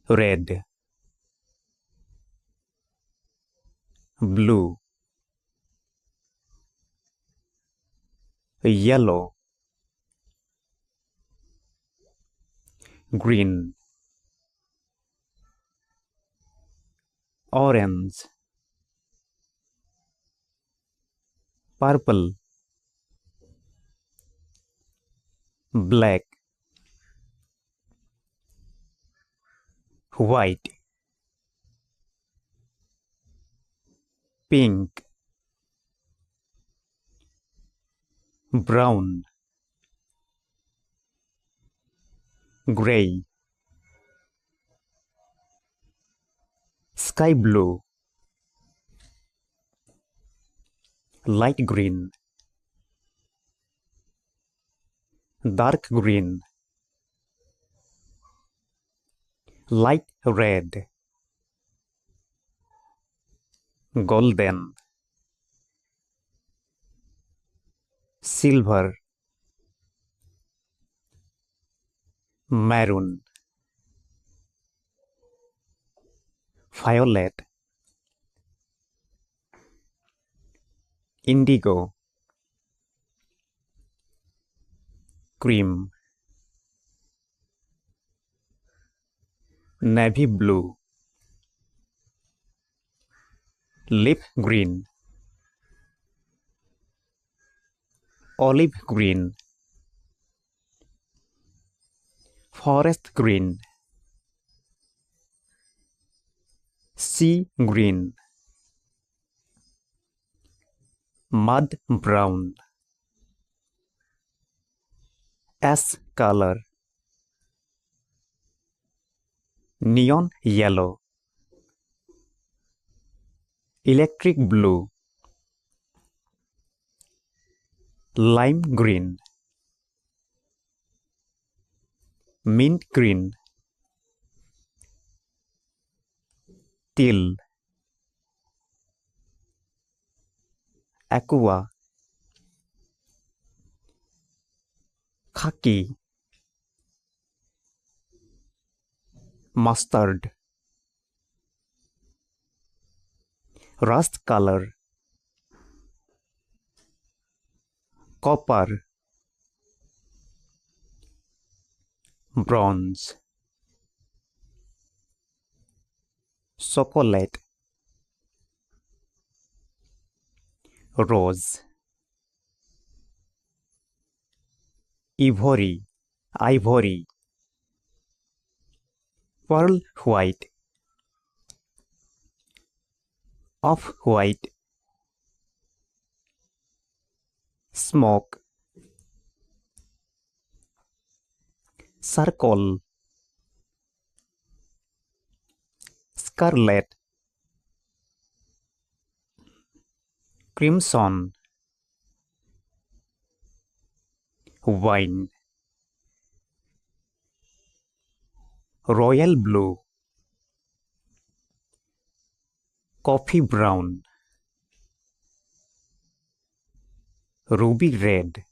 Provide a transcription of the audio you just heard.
red, blue, yellow, green, orange, purple, black, white, pink, brown, gray, sky blue, light green, dark green, light red, golden, silver, maroon, violet, indigo, cream, navy blue, leaf green, olive green, forest green, sea green, mud brown, ash color, neon yellow, electric blue, lime green, mint green, teal, aqua, khaki, mustard, rust color, copper, bronze, chocolate, rose, ivory, ivory, pearl white, off-white, smoke, circle, scarlet, crimson, wine, royal blue, coffee brown, ruby red,